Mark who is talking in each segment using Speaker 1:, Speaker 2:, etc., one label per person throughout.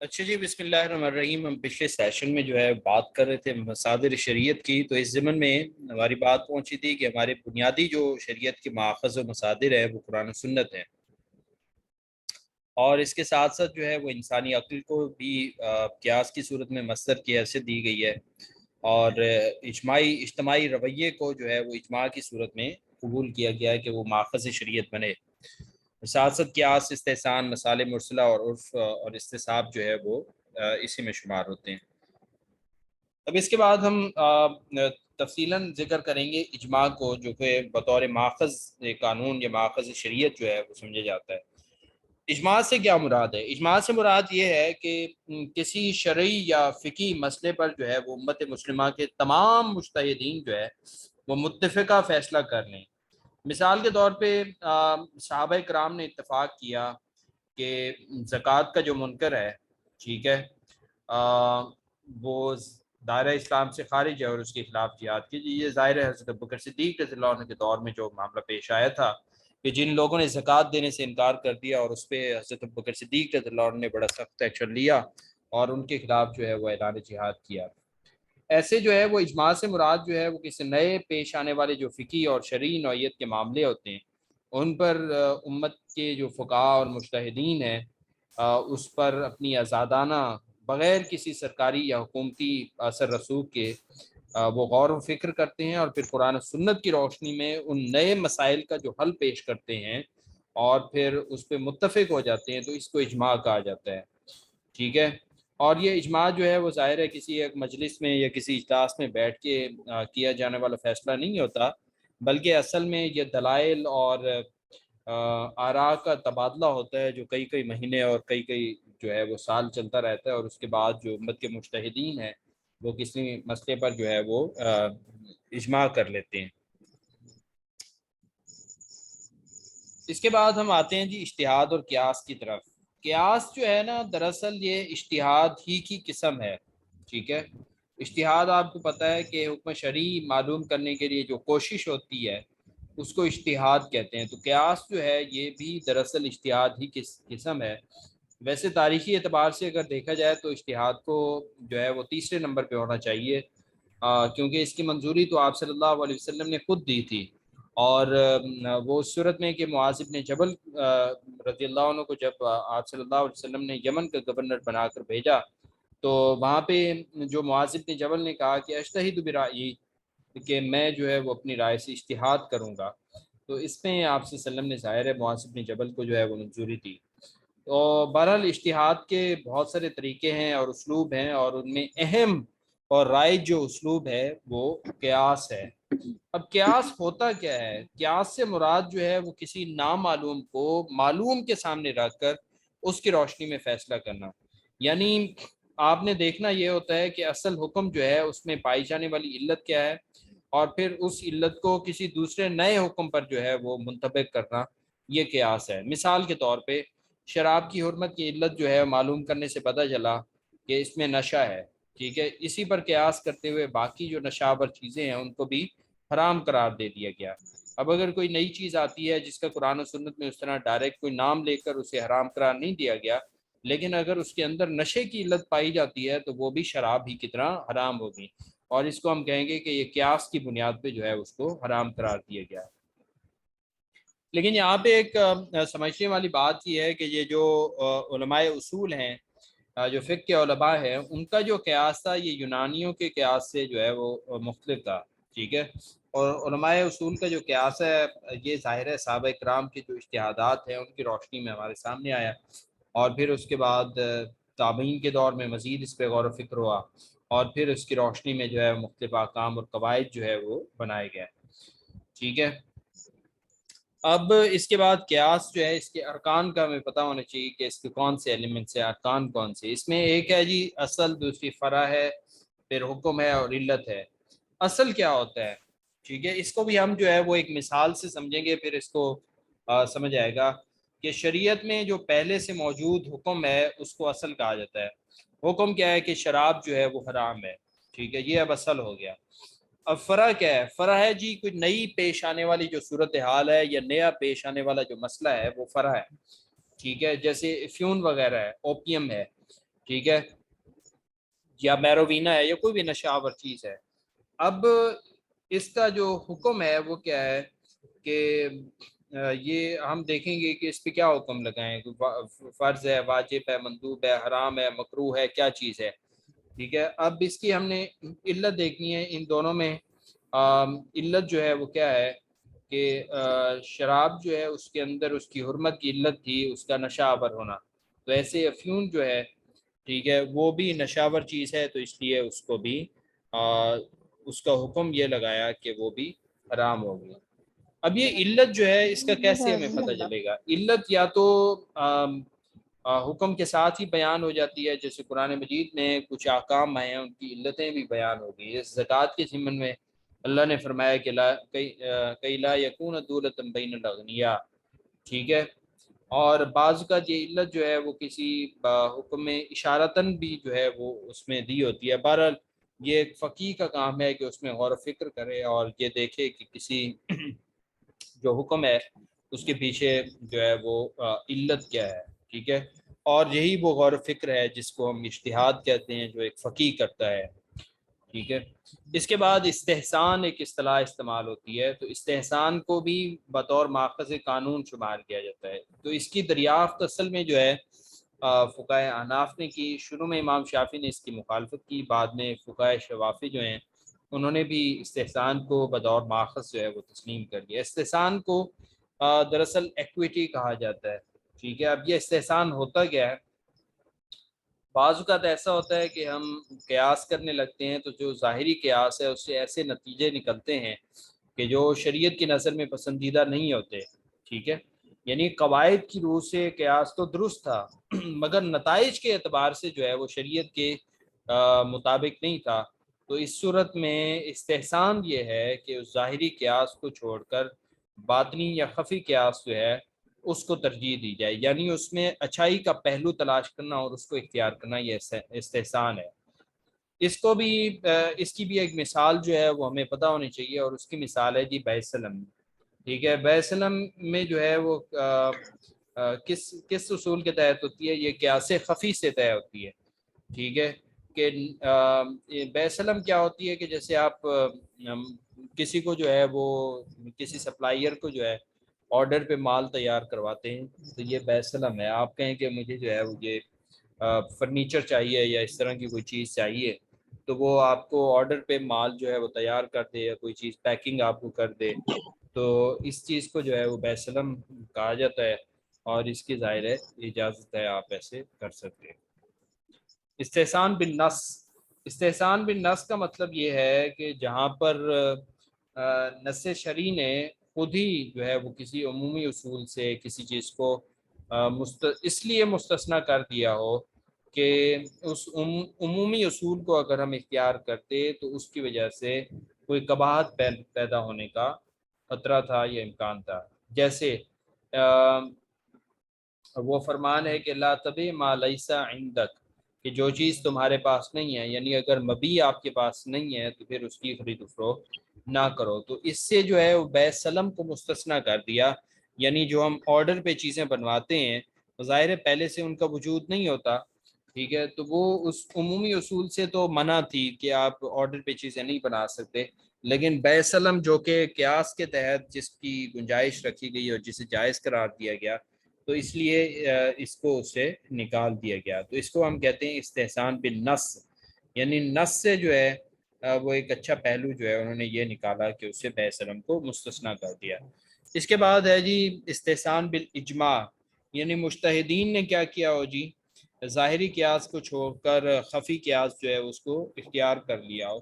Speaker 1: اچھا جی، بسم اللہ الرحمن الرحیم۔ ہم پچھلے سیشن میں جو ہے بات کر رہے تھے مصادر شریعت کی، تو اس ضمن میں ہماری بات پہنچی تھی کہ ہمارے بنیادی جو شریعت کے ماخذ و مصادر ہے وہ قرآن و سنت ہے، اور اس کے ساتھ ساتھ جو ہے وہ انسانی عقل کو بھی قیاس کی صورت میں مصدر کی حیثیت دی گئی ہے، اور اجتماعی رویے کو جو ہے وہ اجماع کی صورت میں قبول کیا گیا ہے کہ وہ ماخذ شریعت بنے۔ ساتھ ساتھ قیاس، استحسان، مسائل مرسلہ اور عرف اور استصحاب جو ہے وہ اسی میں شمار ہوتے ہیں۔ اب اس کے بعد ہم تفصیلاً ذکر کریں گے اجماع کو، جو کہ بطور ماخذ قانون یا ماخذ شریعت جو ہے وہ سمجھا جاتا ہے۔ اجماع سے کیا مراد ہے؟ اجماع سے مراد یہ ہے کہ کسی شرعی یا فقہی مسئلے پر جو ہے وہ امت مسلمہ کے تمام مجتہدین جو ہے وہ متفقہ فیصلہ کر لیں۔ مثال کے طور پہ صحابہ کرام نے اتفاق کیا کہ زکوٰۃ کا جو منکر ہے، ٹھیک ہے، وہ دائرہ اسلام سے خارج ہے اور اس کے خلاف جہاد کی۔ یہ ظاہر ہے حضرت ابوبکر صدیق رضی اللہ عنہ کے دور میں جو معاملہ پیش آیا تھا کہ جن لوگوں نے زکوٰۃ دینے سے انکار کر دیا، اور اس پہ حضرت ابوبکر صدیق رضی اللہ عنہ نے بڑا سخت ایکشن لیا اور ان کے خلاف جو ہے وہ اعلان جہاد کیا۔ ایسے جو ہے وہ اجماع سے مراد جو ہے وہ کسی نئے پیش آنے والے جو فقہی اور شرعی نوعیت کے معاملے ہوتے ہیں، ان پر امت کے جو فقہاء اور مجتہدین ہیں اس پر اپنی آزادانہ، بغیر کسی سرکاری یا حکومتی اثر رسوخ کے وہ غور و فکر کرتے ہیں، اور پھر قرآن و سنت کی روشنی میں ان نئے مسائل کا جو حل پیش کرتے ہیں اور پھر اس پہ متفق ہو جاتے ہیں، تو اس کو اجماع کہا جاتا ہے، ٹھیک ہے۔ اور یہ اجماع جو ہے وہ ظاہر ہے کسی ایک مجلس میں یا کسی اجلاس میں بیٹھ کے کیا جانے والا فیصلہ نہیں ہوتا، بلکہ اصل میں یہ دلائل اور آراء کا تبادلہ ہوتا ہے، جو کئی مہینے اور کئی جو ہے وہ سال چلتا رہتا ہے، اور اس کے بعد جو امت کے مجتہدین ہیں وہ کسی مسئلے پر جو ہے وہ اجماع کر لیتے ہیں۔ اس کے بعد ہم آتے ہیں جی اجتہاد اور قیاس کی طرف۔ قیاس جو ہے نا، دراصل یہ اجتہاد ہی کی قسم ہے، ٹھیک ہے۔ اجتہاد آپ کو پتہ ہے کہ حکم شرعی معلوم کرنے کے لیے جو کوشش ہوتی ہے اس کو اجتہاد کہتے ہیں، تو قیاس جو ہے یہ بھی دراصل اجتہاد ہی کی قسم ہے۔ ویسے تاریخی اعتبار سے اگر دیکھا جائے تو اجتہاد کو جو ہے وہ تیسرے نمبر پہ ہونا چاہیے، کیونکہ اس کی منظوری تو آپ صلی اللہ علیہ وسلم نے خود دی تھی، اور وہ اس صورت میں کہ معاذ بن جبل رضی اللہ عنہ کو جب آپ صلی اللہ علیہ وسلم نے یمن کا گورنر بنا کر بھیجا، تو وہاں پہ جو معاذ بن جبل نے کہا کہ اجتہد برأیی، کہ میں جو ہے وہ اپنی رائے سے اجتہاد کروں گا، تو اس میں آپ صلی اللہ علیہ وسلم نے ظاہر ہے معاذ بن جبل کو جو ہے وہ منظوری دی۔ تو بہرحال اجتہاد کے بہت سارے طریقے ہیں اور اسلوب ہیں، اور ان میں اہم اور رائج جو اسلوب ہے وہ قیاس ہے۔ اب قیاس ہوتا کیا ہے؟ قیاس سے مراد جو ہے وہ کسی نامعلوم کو معلوم کے سامنے رکھ کر اس کی روشنی میں فیصلہ کرنا، یعنی آپ نے دیکھنا یہ ہوتا ہے کہ اصل حکم جو ہے اس میں پائی جانے والی علت کیا ہے، اور پھر اس علت کو کسی دوسرے نئے حکم پر جو ہے وہ منطبق کرنا، یہ قیاس ہے۔ مثال کے طور پہ شراب کی حرمت کی علت جو ہے معلوم کرنے سے پتہ چلا کہ اس میں نشہ ہے، ٹھیک ہے، اسی پر قیاس کرتے ہوئے باقی جو نشہ آور چیزیں ہیں ان کو بھی حرام قرار دے دیا گیا۔ اب اگر کوئی نئی چیز آتی ہے جس کا قرآن و سنت میں اس طرح ڈائریکٹ کوئی نام لے کر اسے حرام قرار نہیں دیا گیا، لیکن اگر اس کے اندر نشے کی علت پائی جاتی ہے تو وہ بھی شراب ہی کی طرح حرام ہوگی، اور اس کو ہم کہیں گے کہ یہ قیاس کی بنیاد پہ جو ہے اس کو حرام قرار دیا گیا۔ لیکن یہاں پہ ایک سمجھنے والی بات یہ ہے کہ یہ جو علماء اصول ہیں، جو فقہ کے علماء ہیں، ان کا جو قیاس تھا یہ یونانیوں کے قیاس سے جو ہے وہ مختلف تھا، ٹھیک ہے۔ اور علماء اصول کا جو قیاس ہے یہ ظاہر ہے صحابہ کرام کے جو اجتہادات ہیں ان کی روشنی میں ہمارے سامنے آیا، اور پھر اس کے بعد تابعین کے دور میں مزید اس پہ غور و فکر ہوا، اور پھر اس کی روشنی میں جو ہے مختلف احکام اور قواعد جو ہے وہ بنائے گئے، ٹھیک ہے۔ اب اس کے بعد قیاس جو ہے اس کے ارکان کا ہمیں پتہ ہونا چاہیے کہ اس کے کون سے ایلیمنٹس ہیں، ارکان کون سے۔ اس میں ایک ہے جی اصل، دوسری فرع ہے، پھر حکم ہے اور علت ہے۔ اصل کیا ہوتا ہے؟ ٹھیک ہے، اس کو بھی ہم جو ہے وہ ایک مثال سے سمجھیں گے، پھر اس کو سمجھ آئے گا کہ شریعت میں جو پہلے سے موجود حکم ہے اس کو اصل کہا جاتا ہے۔ حکم کیا ہے کہ شراب جو ہے وہ حرام ہے، ٹھیک ہے، یہ اب اصل ہو گیا۔ اب فرع کیا ہے؟ فرع ہے جی کوئی نئی پیش آنے والی جو صورتحال ہے یا نیا پیش آنے والا جو مسئلہ ہے وہ فرع ہے، ٹھیک ہے، جیسے افیون وغیرہ ہے، اوپیم ہے۔ ٹھیک ہے، یا میروینا ہے یا کوئی بھی نشہ آور چیز ہے. اب اس کا جو حکم ہے وہ کیا ہے کہ یہ ہم دیکھیں گے کہ اس پہ کیا حکم لگائیں. فرض ہے، واجب ہے، مندوب ہے، حرام ہے، مکروہ ہے، کیا چیز ہے. ٹھیک ہے، اب اس کی ہم نے علت دیکھنی ہے. ان دونوں میں علت جو ہے وہ کیا ہے کہ شراب جو ہے اس کے اندر اس کی حرمت کی علت تھی اس کا نشہ آور ہونا. تو ایسے افیون جو ہے، ٹھیک ہے، وہ بھی نشاور چیز ہے، تو اس لیے اس کو بھی اس کا حکم یہ لگایا کہ وہ بھی حرام ہو گیا. اب یہ علت جو ہے اس کا کیسے ہمیں پتہ چلے گا؟ علت یا تو حکم کے ساتھ ہی بیان ہو جاتی ہے، جیسے قرآن مجید میں کچھ احکام آئے ہیں ان کی علتیں بھی بیان ہو گئی. اس زکوٰۃ کے ضمن میں اللہ نے فرمایا کہ کئی لا یکون دولۃ بین الاغنیاء. ٹھیک ہے، اور بعض کا یہ علت جو ہے وہ کسی حکم میں اشارتاً بھی جو ہے وہ اس میں دی ہوتی ہے. بہرحال یہ ایک فقیہ کا کام ہے کہ اس میں غور و فکر کرے اور یہ دیکھے کہ کسی جو حکم ہے اس کے پیچھے جو ہے وہ علت کیا ہے. ٹھیک ہے، اور یہی وہ غور و فکر ہے جس کو ہم اجتہاد کہتے ہیں، جو ایک فقیہ کرتا ہے. ٹھیک ہے، اس کے بعد استحسان ایک اصطلاح استعمال ہوتی ہے. تو استحسان کو بھی بطور ماخذ قانون شمار کیا جاتا ہے. تو اس کی دریافت اصل میں جو ہے فقہائے احناف نے کی. شروع میں امام شافعی نے اس کی مخالفت کی، بعد میں فقہائے شوافی جو ہیں انہوں نے بھی استحسان کو بطور ماخذ جو ہے وہ تسلیم کر دیا. استحسان کو دراصل ایکویٹی کہا جاتا ہے. ٹھیک ہے، اب یہ استحسان ہوتا کیا ہے؟ بعض اوقات ایسا ہوتا ہے کہ ہم قیاس کرنے لگتے ہیں تو جو ظاہری قیاس ہے اس سے ایسے نتیجے نکلتے ہیں کہ جو شریعت کی نظر میں پسندیدہ نہیں ہوتے. ٹھیک ہے، یعنی قواعد کی روح سے قیاس تو درست تھا مگر نتائج کے اعتبار سے جو ہے وہ شریعت کے مطابق نہیں تھا. تو اس صورت میں استحسان یہ ہے کہ اس ظاہری قیاس کو چھوڑ کر باطنی یا خفی قیاس جو ہے اس کو ترجیح دی جائے، یعنی اس میں اچھائی کا پہلو تلاش کرنا اور اس کو اختیار کرنا، یہ استحسان ہے. اس کو بھی اس کی بھی ایک مثال جو ہے وہ ہمیں پتہ ہونی چاہیے، اور اس کی مثال ہے جی بیع سلم. ٹھیک ہے، بیع سلم میں جو ہے وہ کس اصول کے تحت ہوتی ہے؟ یہ قیاس خفی سے طے ہوتی ہے. ٹھیک ہے، کہ بیع سلم کیا ہوتی ہے کہ جیسے آپ کسی کو جو ہے وہ کسی سپلائر کو جو ہے آرڈر پہ مال تیار کرواتے ہیں، تو یہ بیع سلم ہے. آپ کہیں کہ مجھے جو ہے وہ یہ فرنیچر چاہیے یا اس طرح کی کوئی چیز چاہیے، تو وہ آپ کو آرڈر پہ مال جو ہے وہ تیار کر دے یا کوئی چیز پیکنگ آپ کو کر دے، تو اس چیز کو جو ہے وہ بیع سلم کہا جاتا ہے، اور اس کی ظاہر ہے اجازت ہے، آپ ایسے کر سکتے ہیں. استحسان بالنص. استحسان بالنص کا مطلب یہ ہے کہ جہاں پر نص شرعی نے خود ہی جو ہے وہ کسی عمومی اصول سے کسی چیز کو اس لیے مستثنیٰ کر دیا ہو کہ اس عمومی اصول کو اگر ہم اختیار کرتے تو اس کی وجہ سے کوئی قباحت پیدا ہونے کا خطرہ تھا یا امکان تھا. جیسے وہ فرمان ہے کہ لا تبع ما لیس عندک، کہ جو چیز تمہارے پاس نہیں ہے، یعنی اگر مبیع آپ کے پاس نہیں ہے تو پھر اس کی خرید و فروخت نہ کرو. تو اس سے جو ہے وہ بیع سلم کو مستثنیٰ کر دیا. یعنی جو ہم آرڈر پہ چیزیں بنواتے ہیں ظاہر ہے پہلے سے ان کا وجود نہیں ہوتا. ٹھیک ہے، تو وہ اس عمومی اصول سے تو منع تھی کہ آپ آرڈر پہ چیزیں نہیں بنا سکتے، لیکن بیع سلم جو کہ قیاس کے تحت جس کی گنجائش رکھی گئی اور جسے جائز قرار دیا گیا، تو اس لیے اس کو اس سے نکال دیا گیا. تو اس کو ہم کہتے ہیں استحسان بالنص، یعنی نص سے جو ہے وہ ایک اچھا پہلو جو ہے انہوں نے یہ نکالا کہ اس سے بیع سلم کو مستثنیٰ کر دیا. اس کے بعد ہے جی استحسان بالاجماع، یعنی مجتہدین نے کیا کیا ہو جی، ظاہری قیاس کو چھوڑ کر خفی قیاس جو ہے اس کو اختیار کر لیا ہو.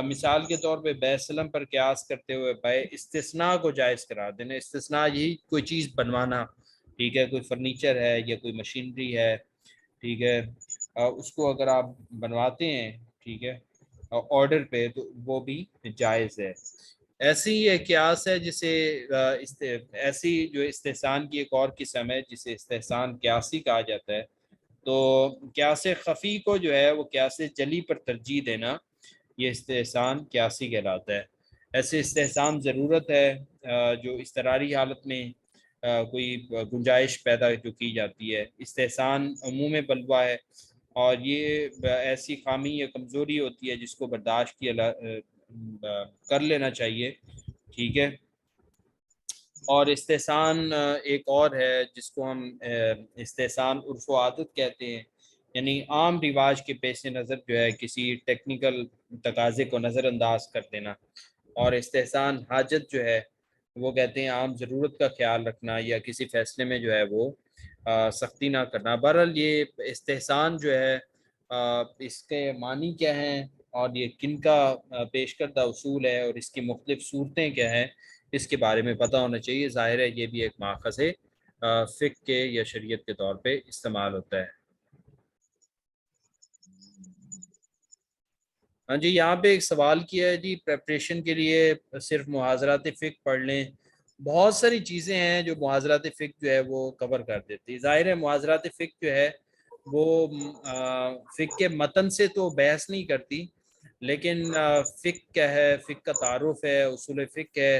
Speaker 1: مثال کے طور پہ بیع سلم پر قیاس کرتے ہوئے بیع استثناء کو جائز قرار دینا. استثناء یہی کوئی چیز بنوانا، ٹھیک ہے، کوئی فرنیچر ہے یا کوئی مشینری ہے، ٹھیک ہے، اس کو اگر آپ بنواتے ہیں، ٹھیک ہے، آرڈر پہ، تو وہ بھی جائز ہے. ایسی ایک قیاس ہے جسے ایسی جو استحسان کی ایک اور قسم ہے جسے استحسان قیاسی کہا جاتا ہے. تو قیاس خفی کو جو ہے وہ قیاس جلی پر ترجیح دینا، یہ استحسان قیاسی کہلاتا ہے. ایسے استحسان ضرورت ہے جو اضطراری حالت میں کوئی گنجائش پیدا جو کی جاتی ہے. استحسان عموم بلوہ ہے، اور یہ ایسی خامی یا کمزوری ہوتی ہے جس کو برداشت کر لینا چاہیے، ٹھیک ہے۔ اور استحسان ایک اور ہے جس کو ہم استحسان عرف و عادت کہتے ہیں، یعنی عام رواج کے پیش نظر جو ہے کسی ٹیکنیکل تقاضے کو نظر انداز کر دینا۔ اور استحسان حاجت جو ہے وہ کہتے ہیں عام ضرورت کا خیال رکھنا یا کسی فیصلے میں جو ہے وہ سختی نہ کرنا۔ بہرحال یہ استحسان جو ہے اس کے معنی کیا ہیں اور یہ کن کا پیش کردہ اصول ہے اور اس کی مختلف صورتیں کیا ہیں، اس کے بارے میں پتہ ہونا چاہیے۔ ظاہر ہے یہ بھی ایک ماخذ ہے فقہ کے یا شریعت کے طور پہ استعمال ہوتا ہے۔ ہاں جی، یہاں پہ ایک سوال کیا ہے جی، پریپریشن کے لیے صرف محاضرات فقہ پڑھ لیں؟ بہت ساری چیزیں ہیں جو محاضرات فقہ جو ہے وہ کور کر دیتی ہے۔ ظاہر ہے محاضرات فقہ جو ہے وہ فقہ کے متن سے تو بحث نہیں کرتی، لیکن فقہ کیا ہے، فقہ کا تعارف ہے، اصول فقہ ہے،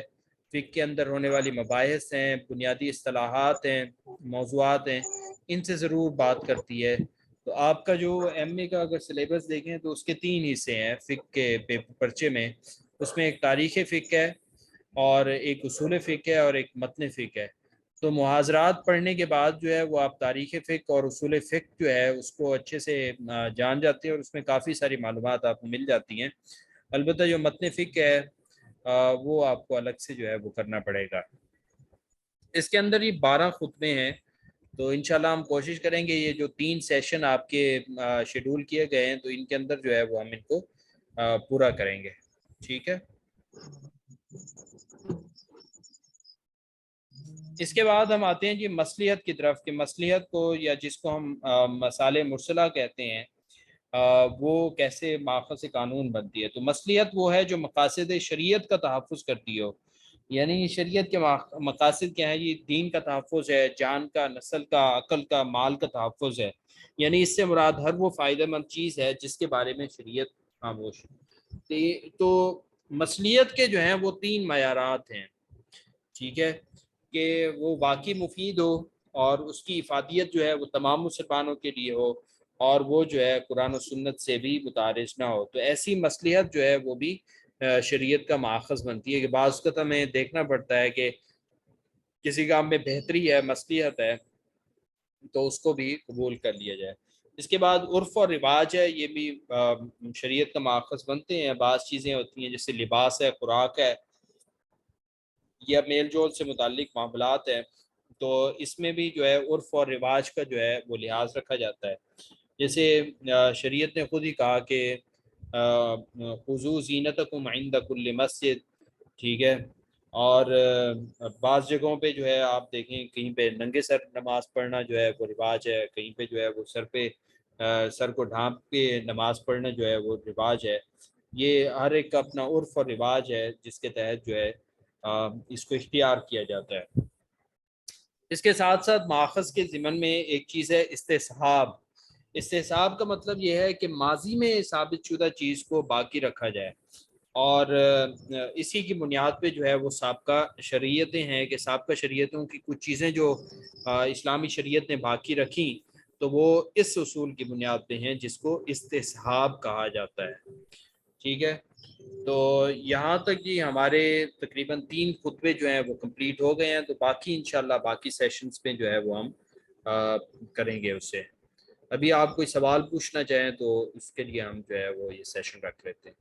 Speaker 1: فقہ کے اندر ہونے والی مباحث ہیں، بنیادی اصطلاحات ہیں، موضوعات ہیں، ان سے ضرور بات کرتی ہے۔ تو آپ کا جو ایم اے کا اگر سلیبس دیکھیں تو اس کے 3 حصے ہیں فقہ کے پرچے میں۔ اس میں ایک تاریخ فقہ ہے اور ایک اصول فقہ ہے اور ایک متن فقہ ہے۔ تو محاضرات پڑھنے کے بعد جو ہے وہ آپ تاریخ فقہ اور اصول فقہ جو ہے اس کو اچھے سے جان جاتے ہیں اور اس میں کافی ساری معلومات آپ کو مل جاتی ہیں۔ البتہ جو متن فقہ ہے وہ آپ کو الگ سے جو ہے وہ کرنا پڑے گا۔ اس کے اندر یہ 12 خطبے ہیں، تو انشاءاللہ ہم کوشش کریں گے یہ جو 3 سیشن آپ کے شیڈول کیے گئے ہیں تو ان کے اندر جو ہے وہ ہم ان کو پورا کریں گے، ٹھیک ہے۔ اس کے بعد ہم آتے ہیں جی مصلحت کی طرف، کہ مصلحت کو یا جس کو ہم مصالح مرسلہ کہتے ہیں وہ کیسے ماخذ سے قانون بنتی ہے۔ تو مصلحت وہ ہے جو مقاصد شریعت کا تحفظ کرتی ہو، یعنی شریعت کے مقاصد کیا ہے، یہ دین کا تحفظ ہے، جان کا، نسل کا، عقل کا، مال کا تحفظ ہے، یعنی اس سے مراد ہر وہ فائدہ مند چیز ہے جس کے بارے میں شریعت خاموش ہے۔ تو مصلحت کے جو ہیں وہ 3 معیارات ہیں، ٹھیک ہے، کہ وہ واقعی مفید ہو اور اس کی افادیت جو ہے وہ تمام مسلمانوں کے لیے ہو اور وہ جو ہے قرآن و سنت سے بھی متعارض نہ ہو۔ تو ایسی مصلحت جو ہے وہ بھی شریعت کا ماخذ بنتی ہے، کہ بعض اوقات ہمیں دیکھنا پڑتا ہے کہ کسی کام میں بہتری ہے، مصلحت ہے، تو اس کو بھی قبول کر لیا جائے۔ اس کے بعد عرف اور رواج ہے، یہ بھی شریعت کا ماخذ بنتے ہیں۔ بعض چیزیں ہوتی ہیں جیسے لباس ہے، خوراک ہے یا میل جول سے متعلق معاملات ہیں، تو اس میں بھی جو ہے عرف اور رواج کا جو ہے وہ لحاظ رکھا جاتا ہے۔ جیسے شریعت نے خود ہی کہا کہ خذوا زینتکم عند کل مسجد، ٹھیک ہے، اور بعض جگہوں پہ جو ہے آپ دیکھیں کہیں پہ ننگے سر نماز پڑھنا جو ہے وہ رواج ہے، کہیں پہ جو ہے وہ سر کو ڈھانپ کے نماز پڑھنا جو ہے وہ رواج ہے۔ یہ ہر ایک کا اپنا عرف اور رواج ہے جس کے تحت جو ہے اس کو اختیار کیا جاتا ہے۔ اس کے ساتھ ساتھ ماخذ کے ضمن میں ایک چیز ہے استصحاب۔ استصحاب کا مطلب یہ ہے کہ ماضی میں ثابت شدہ چیز کو باقی رکھا جائے، اور اسی کی بنیاد پہ جو ہے وہ سابقہ شریعتیں ہیں، کہ سابقہ شریعتوں کی کچھ چیزیں جو اسلامی شریعت نے باقی رکھیں تو وہ اس اصول کی بنیاد پہ ہیں جس کو استصحاب کہا جاتا ہے، ٹھیک ہے۔ تو یہاں تک جی ہمارے تقریباً 3 خطبے جو ہیں وہ کمپلیٹ ہو گئے ہیں، تو باقی انشاءاللہ باقی سیشنز پہ جو ہے وہ ہم کریں گے اسے۔ ابھی آپ کوئی سوال پوچھنا چاہیں تو اس کے لیے ہم جو ہے وہ یہ سیشن رکھ لیتے ہیں۔